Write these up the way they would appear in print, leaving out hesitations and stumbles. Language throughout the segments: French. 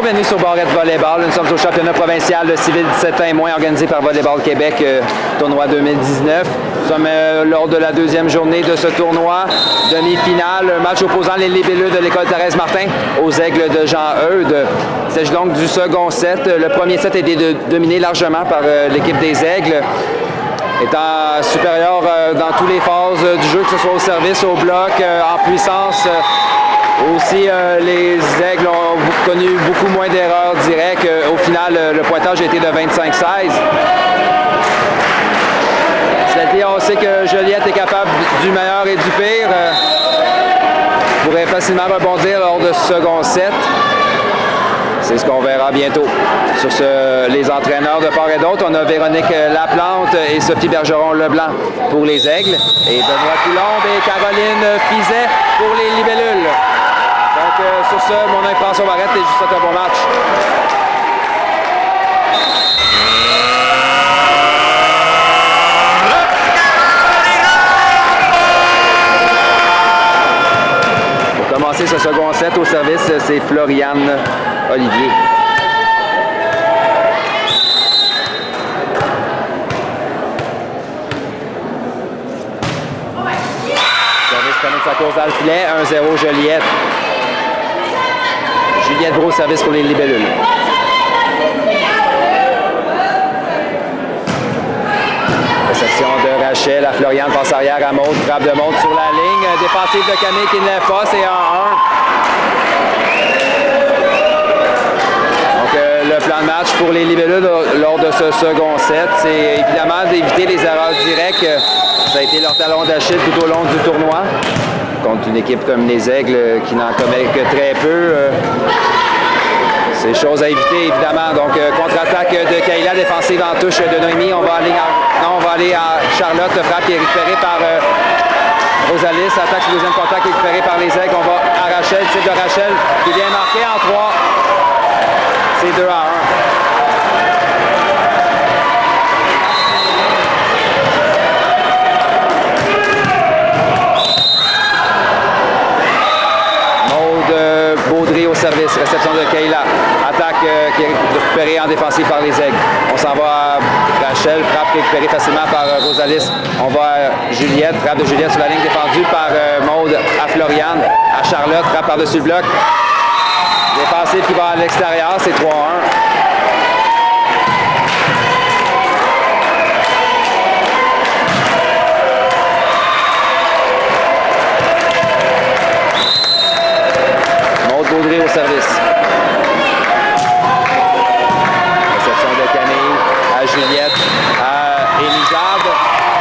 Bonjour, bienvenue sur Barrette Volleyball. Nous sommes au championnat provincial de civil 17 ans et moins organisé par Volleyball Québec, tournoi 2019. Nous sommes lors de la deuxième journée de ce tournoi, demi-finale, match opposant les libellus de l'école Thérèse Martin aux Aigles de Jean-Eudes. Il s'agit donc du second set. Le premier set a été dominé largement par l'équipe des Aigles, étant supérieur dans toutes les phases du jeu, que ce soit au service, au bloc, en puissance. Aussi, les Aigles ont connu beaucoup moins d'erreurs directes. Au final, le pointage a été de 25-16. Cela dit, on sait que Joliette est capable du meilleur et du pire. Pourrait facilement rebondir lors de ce second set. C'est ce qu'on verra bientôt. Sur les entraîneurs de part et d'autre, on a Véronique Laplante et Sophie Bergeron-Leblanc pour les Aigles. Et Benoît Coulombe et Caroline Fizet pour les libellules. Donc, sur ce, mon nom est François Barrette et je vous souhaite un bon match. Pour commencer ce second set au service, c'est Floriane Olivier. Service termine sa course dans le filet, 1-0 Joliette. Juliette Brault, service pour les libellules. Réception de Rachel à Floriane, passe arrière à Maude, frappe de Maude sur la ligne. Défensive de Camille qui ne lève pas, c'est 1-1. Donc le plan de match pour les libellules lors de ce second set, c'est évidemment d'éviter les erreurs directes. Ça a été leur talon d'Achille tout au long du tournoi. Contre une équipe comme les Aigles qui n'en commet que très peu. C'est chose à éviter, évidemment. Donc, contre-attaque de Kayla, défensive en touche de Noémie. On va aller à Charlotte, frappe qui est récupérée par Rosalis. Attaque sur deuxième contact récupérée par les Aigles. On va à Rachel, tir de Rachel qui vient marquer en 3. C'est 2-1. Baudry au service, réception de Kayla. Attaque qui est récupérée en défensive par les Aigles. On s'en va à Rachel, frappe récupérée facilement par Rosalis. On va à Juliette, frappe de Juliette sur la ligne défendue par Maude à Floriane. À Charlotte, frappe par-dessus le bloc. Défensive qui va à l'extérieur, c'est 3-1. Baudry au service. Réception de Camille à Juliette, à Élijade.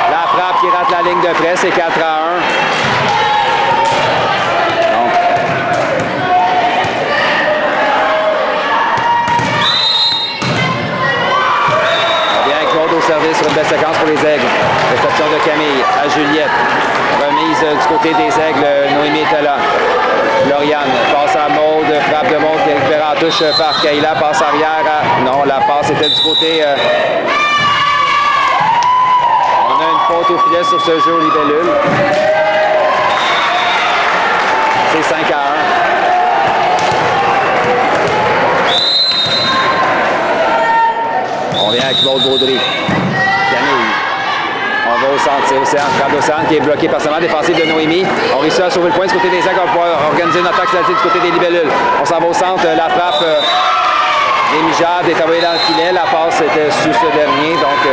La frappe qui rate la ligne de près, c'est 4-1. Donc. On vient avec Claude au service sur une belle séquence pour les Aigles. Réception de Camille à Juliette. Remise du côté des Aigles, Noémie était là. Lauriane passe à Maude, frappe de Maude qui est récupérée en touche par Kayla, passe arrière à... Non, la passe était du côté... On a une faute au filet sur ce jeu au libellule. C'est 5-1. On vient avec Claude Baudry. Camille. On va au centre, c'est Océane. Frappe d'Océane qui est bloqué partiellement défensive de Noémie. On réussit à sauver le point du côté des Aigles. On va pouvoir organiser une attaque du côté des libellules. On s'en va au centre. La frappe d'Élijade est envoyée dans le filet. La passe était sous ce dernier. Donc,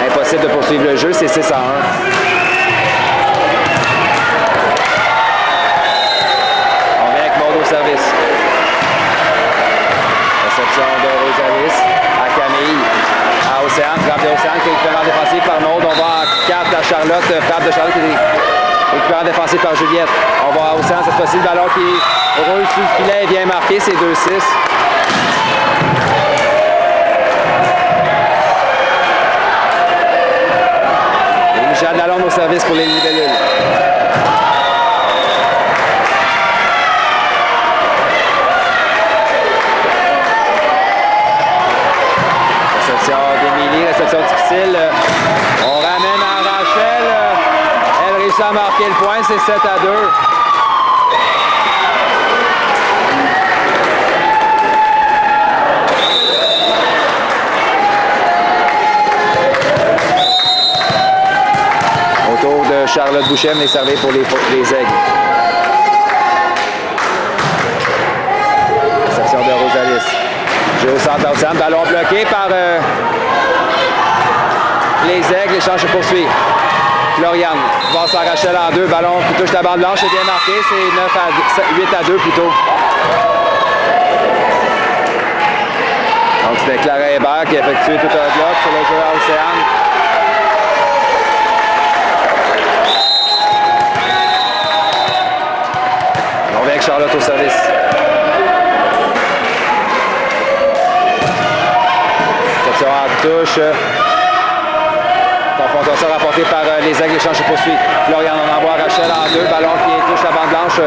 impossible de poursuivre le jeu. C'est 6-1. On vient avec Maud au service. Réception de Rosalis à Camille. À Océane, frappe de Océane qui est récupérée en défensive par Maud. On va en 4 à Charlotte, frappe de Charlotte qui est récupérée en défensive par Juliette. On va à Océane, cette fois-ci le ballon qui roule sous le filet et vient marquer, c'est 2-6. Et Michel Lalonde au service pour les libellules. Réception difficile. On ramène à Rachel. Elle réussit à marquer le point. C'est 7-2. Charlotte Boucher venait servir pour les Aigles. Réception de Rosalis. Jeu au centre Océane. Ballon bloqué par les Aigles. L'échange se poursuit. Florian va s'arracher en deux. Ballon qui touche la bande blanche. C'est bien marqué. C'est 8-2 plutôt. Donc c'était Clara Hébert qui a effectué tout un bloc sur le joueur Océane. On revient avec Charlotte au service. Réception en touche. Confrontation rapportée par les Aigles. L'échange se poursuit. Florian en envoie Rachel en deux. Ballon qui touche la bande blanche.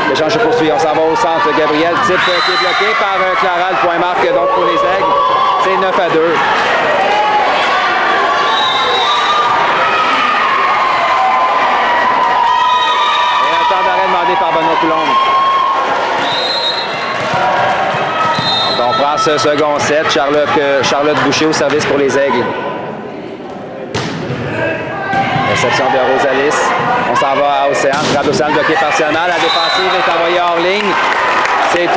L'échange se poursuit. On s'en va au centre. Gabriel Type qui est bloqué par Clara. Le point marque donc pour les Aigles. C'est 9-2. Et un temps d'arrêt demandé par Benoît Coulombe. Donc on prend ce second set. Charlotte Boucher au service pour les Aigles. Réception de Rosalis. On s'en va à Océane. Frappe d'Océane bloqué par Siana. La défensive est envoyée hors ligne. C'est 3-9.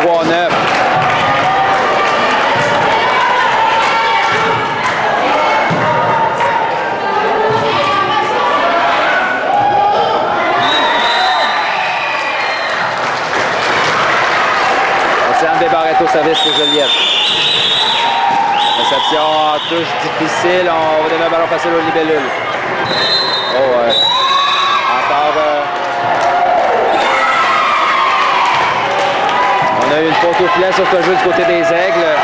Océane Bébarrette au service pour Joliette. Réception en touche difficile. On va donner un ballon facile au libellule. Encore. On a eu une faute au filet sur ce jeu du côté des Aigles.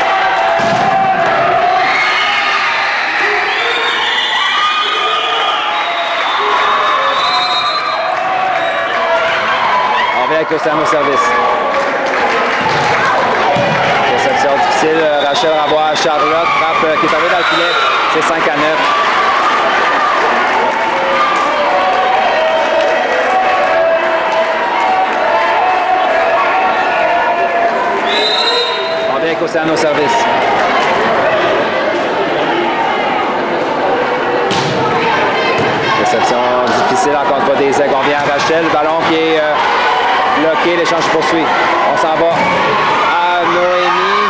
On vient avec Océane au service. Réception difficile. Rachel renvoie à Charlotte. Frappe qui est arrivée dans le filet. C'est 5-9. Avec Océane au service. Réception difficile encore une fois des Aigles. On vient à Rachel. Le ballon qui est bloqué. L'échange poursuit. On s'en va à Noémie.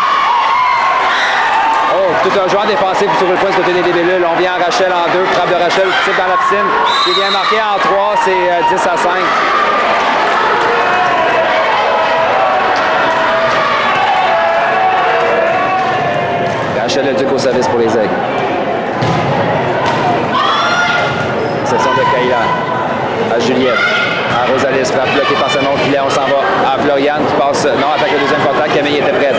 Oh, tout un joueur défensif sur le point du côté des libellules. On vient à Rachel en deux. Frappe de Rachel type dans la piscine. Qui vient marqué en 3. C'est 10-5. Rachel Leduc au service pour les Aigles. Réception de Kayla à Juliette. À Rosalis, frappe bloquée par son nom filet. On s'en va à Florian qui passe. Non, attaque le deuxième contact. Camille était prête.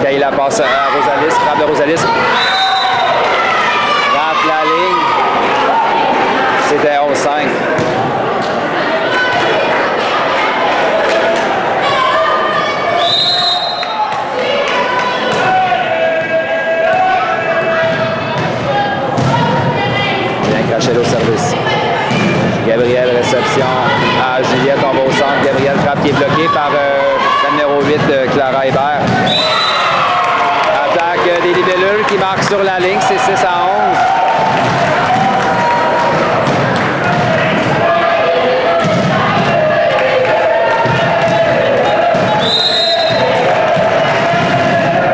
Kayla passe à Rosalis. Frappe de Rosalis. Frappe la ligne. C'était 11-5. Rachel au service. Gabriel, réception à Juliette. On va au centre. Gabriel, frappe qui est bloquée par la numéro 8, Clara Hébert. Attaque des libellules qui marque sur la ligne. C'est 6-11.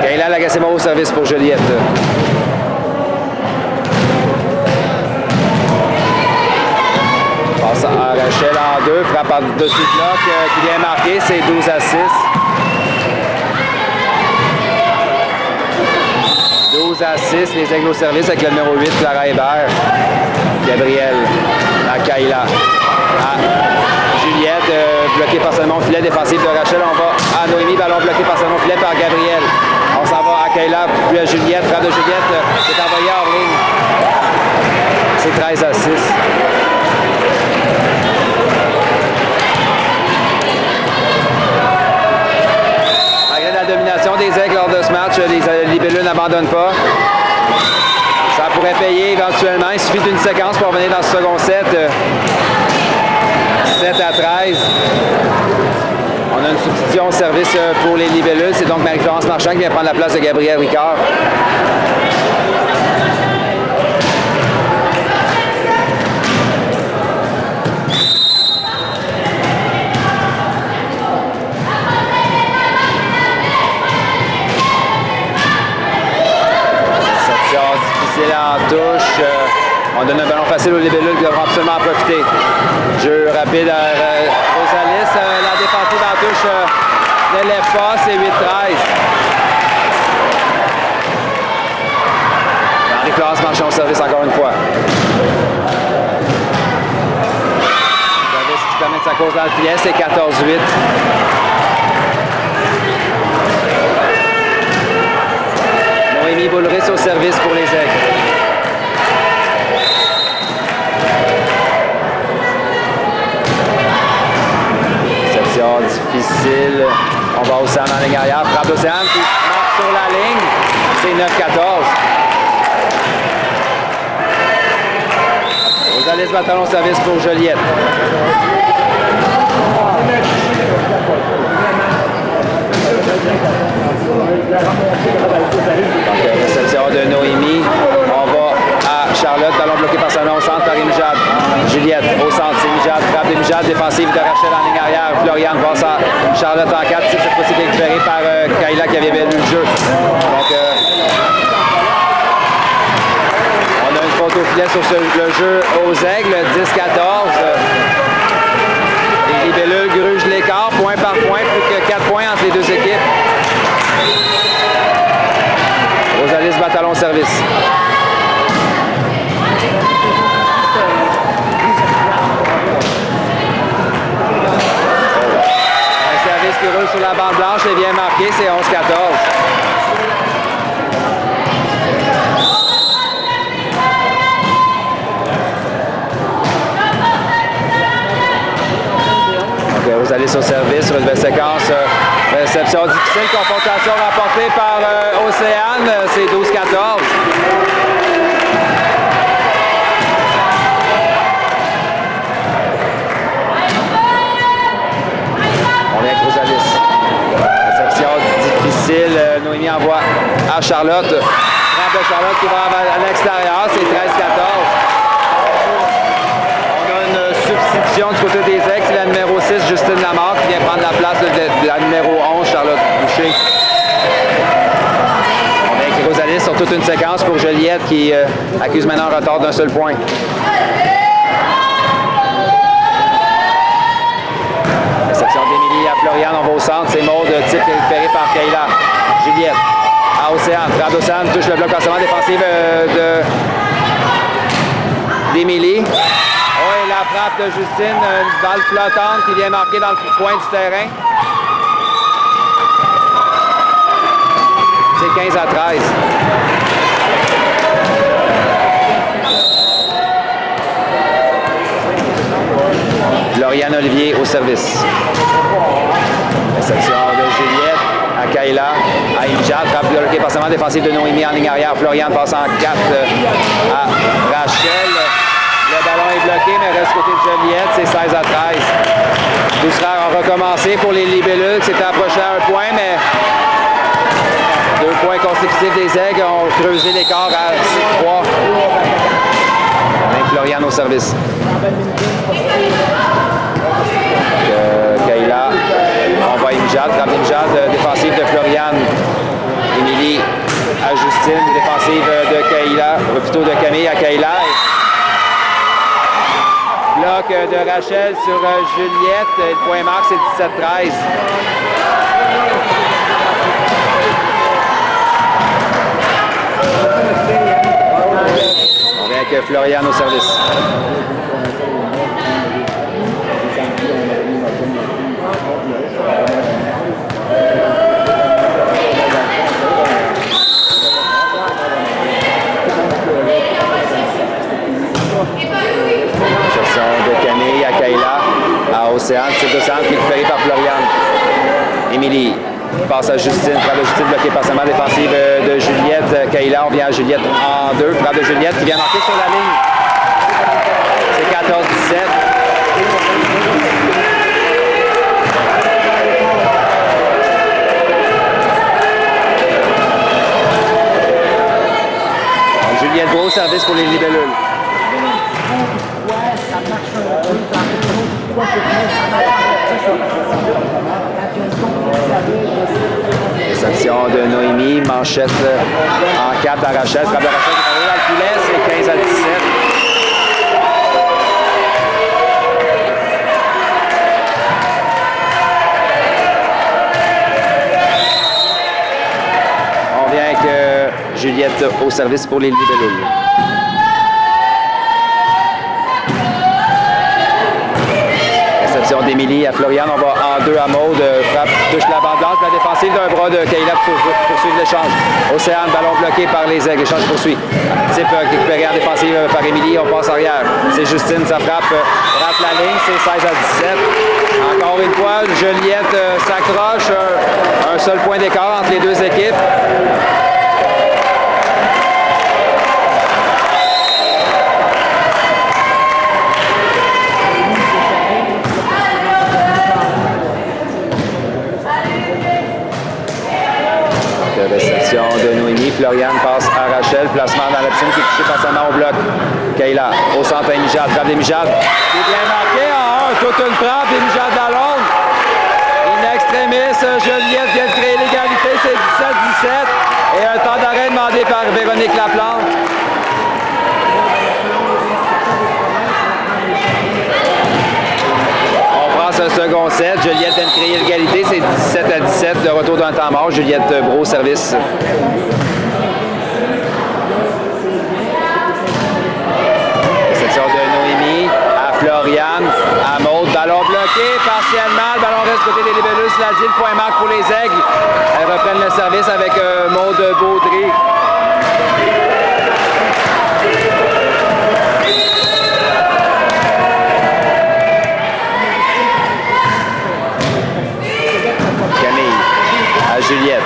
Kayla Lagacé-Moreau au service pour Juliette. Passe à Rachel en deux, frappe par-dessus le bloc qui vient marquer, c'est 12-6. 12-6, les Aigles au service avec le numéro 8, Clara Hébert. Gabriel à Kayla. À Juliette, bloqué par son filet défensif de Rachel. On va à Noémie, ballon bloqué par son filet par Gabriel. On s'en va à Kayla, puis à Juliette, frappe de Juliette, c'est envoyé hors ligne. C'est 13-6. La domination des Aigles lors de ce match, les libellules n'abandonnent pas. Ça pourrait payer éventuellement. Il suffit d'une séquence pour revenir dans ce second set. 7-13. On a une substitution au service pour les libellules. C'est donc Marie-Florence Marchand qui vient prendre la place de Gabriel Ricard. facile aux libellules qui devront absolument en profiter. Jeu rapide à Rosalis. La défensive en touche ne lève pas, c'est 8-13. Marie-Florence Marchand au service encore une fois. Service qui termine sa course dans le filet, c'est 14-8. Noémie Boulris au service pour les Aigles. Réception difficile. On va Océane en ligne arrière. Frappe d'Océane qui marque sur la ligne. C'est 9-14. Rosalis Bataillon au service pour Joliette. Donc, réception de Noémie. On va à Charlotte. Ballon bloqué par Salon au centre par Émijade. Juliette au centre. C'est Émijade. Frappe d'Émijade. Défensive de Rachel en ligne arrière. Floriane passe à Charlotte en 4. Cette fois-ci récupérée par Kayla qui avait bien lu le jeu. Donc, on a une faute au filet sur le jeu aux Aigles. 10-14. Les libellules grugent l'écart. Point par point. Plus que 4 points entre les deux équipes. Rosalis Bataillon au service. Un service qui roule sur la bande blanche est bien marqué, c'est 11-14. Donc, Rosalis au service, sur une belle séquence. Réception difficile, confrontation remportée par Océane, c'est 12-14. On vient avec Rosalis. Réception difficile, Noémie envoie à Charlotte. Frappe de Charlotte qui va à l'extérieur, c'est 13-14. On a une substitution du côté des Aigles, c'est la numéro 6, Justine Lamarre, qui vient prendre la place de la numéro 11, Charlotte Boucher. On vient avec Rosalis sur toute une séquence pour Joliette qui accuse maintenant un retard d'un seul point. Réception d'Émilie à Floriane, on va au centre, c'est Maud, type récupéré par Kayla. Juliette à Océane, frappe d'Océane, touche le bloc forcément défensif d'Émilie. Oui, la frappe de Justine, une balle flottante qui vient marquer dans le coin du terrain. C'est 15-13. Lauriane Olivier au service. Réception de Juliette à Kayla, à Émijade, frappe bloquée forcément défensive de Noémie en ligne arrière. Floriane passe en 4 à Rachel. Le ballon est bloqué, mais reste côté de Joliette, c'est 16-13. 12 frères ont recommencé pour les libellules qui s'étaient approchés à un point, mais 2 points consécutifs des Aigles ont creusé l'écart à 6-3. Avec Floriane au service. Kayla, on voit Émijade, frappe d'Émijade, défensive de Floriane. Émilie à Justine, défensive de Kayla, ou plutôt de Camille à Kayla. Bloc de Rachel sur Juliette. Le point marque, c'est 17-13. On vient avec Floriane au service. De Camille à Kayla, à Océane, c'est Océane qui est récupéré par Floriane. Émilie passe à Justine, frappe de Justine bloquée partiellement défensive de Juliette. Kayla, on vient à Juliette en 2, frappe de Juliette qui vient marquer sur la ligne. C'est 14-17. Donc, Juliette Beau, service pour les libellules. Réception de Noémie, manchette en 4 à Rachel. Frappe de Rachel qui est dans le filet, c'est 15-17. Juliette au service pour les libellules. Réception d'Émilie à Floriane. On va en 2 à Maude. Frappe, touche la bande blanche. La défensive d'un bras de Kayla pour poursuivre l'échange. Océane, ballon bloqué par les Aigles. L'échange poursuit. Type récupéré en défensive par Émilie. On passe arrière. C'est Justine, ça frappe. Rate la ligne. C'est 16 à 17. Encore une fois, Juliette s'accroche. Un seul point d'écart entre les deux équipes. Réception de Noémie. Floriane passe à Rachel. Placement dans la piscine qui est touché partiellement au bloc. Kayla au centre à Mijade. Frappe des Mijade. Il est bien marqué en 1. Toute une frappe des Mijade à Londres. In extremis. Juliette vient de créer l'égalité. C'est 17-17. Et un temps d'arrêt demandé par Véronique Laplante. Ce second set, Juliette vient de créer l'égalité, c'est 17 à 17, le retour d'un temps mort, Juliette Brault, service. Réception de Noémie à Floriane, à Maude, ballon bloqué partiellement, le ballon reste côté des libellules, cela dit, le point marque pour les Aigles. Elles reprennent le service avec Maude Baudry. Juliette.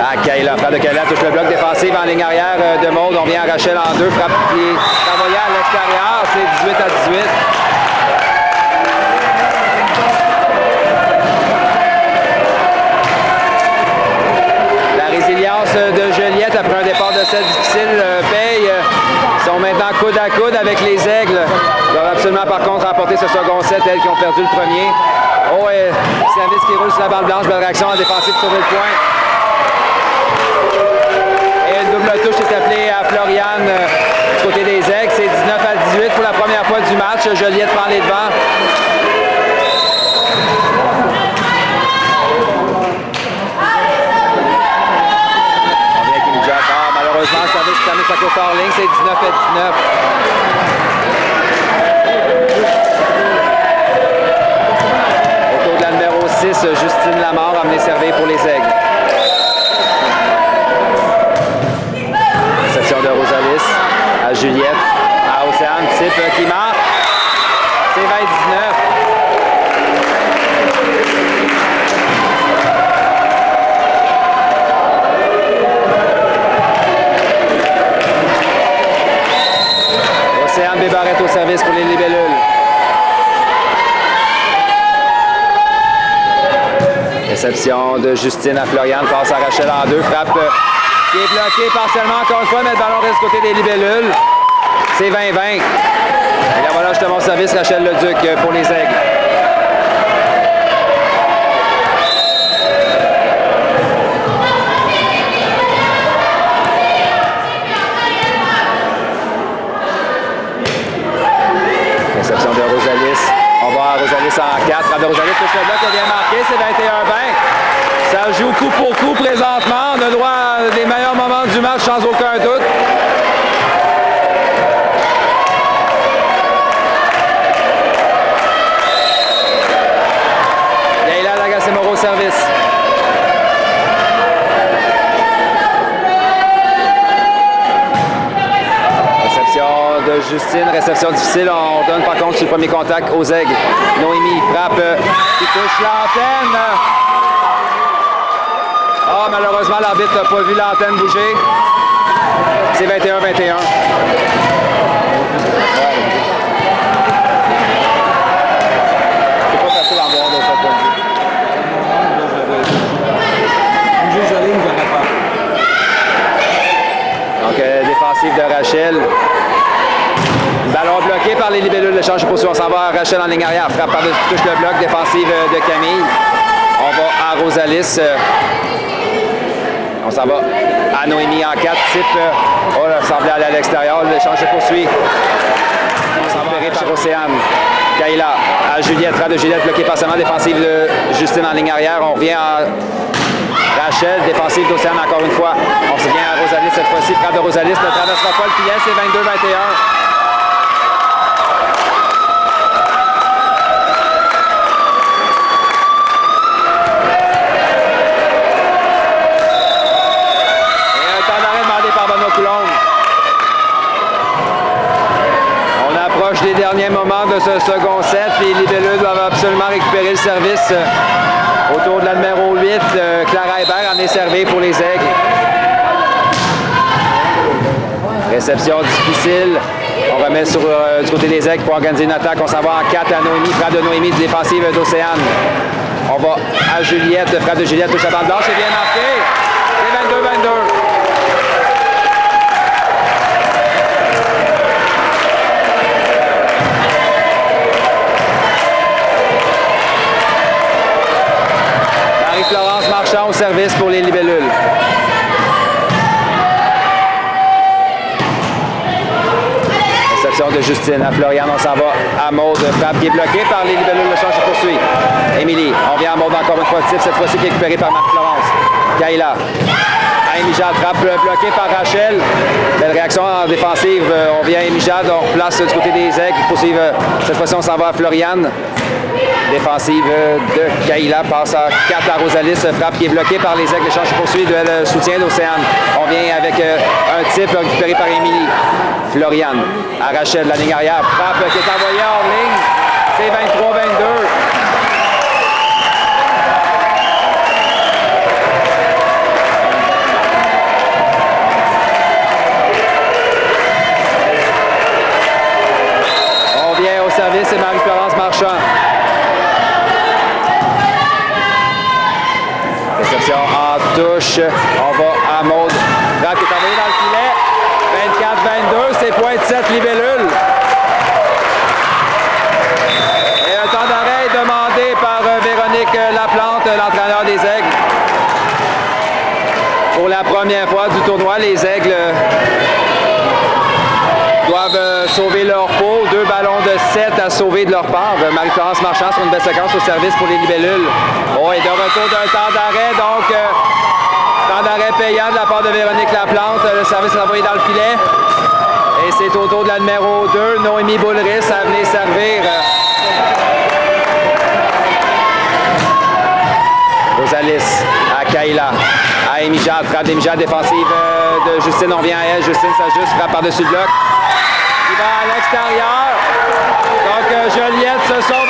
À Kayla. Frappe de Kayla touche le bloc défensif en ligne arrière de Maude. On vient à Rachel en 2. Frappe qui est envoyée à l'extérieur. C'est 18 à 18. La résilience de Juliette après un départ de set difficile paye. Ils sont maintenant coude à coude avec les Aigles. Ils doivent absolument par contre remporter ce second set, elles qui ont perdu le premier. Oh, et service qui roule sur la bande blanche, belle réaction en défensive pour sauver le point. Et une double touche est appelée à Floriane du côté des Aigles. C'est 19 à 18 pour la première fois du match. Juliette prend les devants. On vient avec Emilia. Malheureusement, le service termine sa course hors ligne. C'est 19 à 19. Justine Lamar a amené servir pour les Aigles. Réception de Rosalis à Juliette, à Océane, Type qui marque. C'est 20-19. Océane Bébarrette au service pour les libellules. Réception de Justine à Floriane, passe à Rachel en 2, frappe qui est bloquée partiellement encore une fois, mais le ballon reste côté des libellules. C'est 20-20. Et là voilà, je te montre service, Rachel Leduc pour les Aigles. Réception de Rosalis. On va à Rosalis en 4. Frappe de Rosalis, touche le bloc, elle vient marquer, c'est 21-20. Ça joue coup pour coup présentement. On a droit à des meilleurs moments du match sans aucun doute. Leila Lagacé-Moreau au service. De Justine, réception difficile, on donne par contre sur le premier contact aux Aigles. Noémie frappe qui touche l'antenne. Ah, malheureusement, l'arbitre n'a pas vu l'antenne bouger. C'est 21-21. C'est pas facile à voir de ce point de vue. Donc, défensive de Rachel. Ballon bloqué par les libellules, l'échange est poursuivi. On s'en va à Rachel en ligne arrière. Frappe par-dessus, touche le bloc, défensive de Camille. On va à Rosalis. On s'en va à Noémie en 4. Type, oh là, semblait aller à l'extérieur. L'échange se poursuit. On s'en va par Océane. Kayla à Juliette. Frappe de Juliette bloquée partiellement, défensive de Justine en ligne arrière. On revient à Rachel, défensive d'Océane encore une fois. On se vient à Rosalis cette fois-ci. Frappe de Rosalis ne traversera pas le filet, c'est 22-21. Les derniers moments de ce second set. Les libellus doivent absolument récupérer le service autour de la numéro 8. Clara Hébert en est servie pour les Aigles. Réception difficile. On remet sur, du côté des Aigles pour organiser une attaque. On s'en va en 4 à Noémie. Frappe de Noémie, défensive d'Océane. On va à Juliette. Frappe de Juliette, touche à balle blanche et bien marqué. C'est 22-22. Florence Marchand au service pour les libellules. Réception de Justine à Floriane. On s'en va à Maude. Frappe qui est bloquée par les libellules. Le change se poursuit. Émilie. On vient à Maude encore une fois. Cette fois-ci qui est récupérée par Marie-Florence. Kayla. Émijade. Frappe bloquée par Rachel. Belle réaction en défensive. On vient à Émijade. On replace du côté des Aigles. Cette fois-ci, on s'en va à Floriane. Défensive de Kayla passe à 4 à Rosalis. Frappe qui est bloquée par les Aigles. L'échange se poursuit. Le soutien d'Océane. On vient avec un type récupéré par Émilie. Floriane à Rachel, la ligne arrière. Frappe qui est envoyée hors ligne. C'est 23-22. On vient au service, c'est Marie-Florence Marchand. Réception en touche. On va à Maude. Frappe qui est envoyée dans le filet. 24-22, c'est pointe 7 libellule. Et un temps d'arrêt demandé par Véronique Laplante, l'entraîneur des Aigles. Pour la première fois du tournoi, les Aigles doivent sauver leur peau. 2 ballons de 7 à sauver de leur part. Marie-Florence Marchand sur une belle séquence au service pour les libellules. Oh, et de retour d'un temps d'arrêt, donc temps d'arrêt payant de la part de Véronique Laplante. Le service est envoyé dans le filet. Et c'est au tour de la numéro 2, Noémie Boulris, à venir servir. Rosalis à Kayla, à Émijade, frappe d'Émijade, défensive de Justine. On vient à elle. Justine s'ajuste, frappe par-dessus le bloc. Il va à l'extérieur. Donc, Joliette se sauve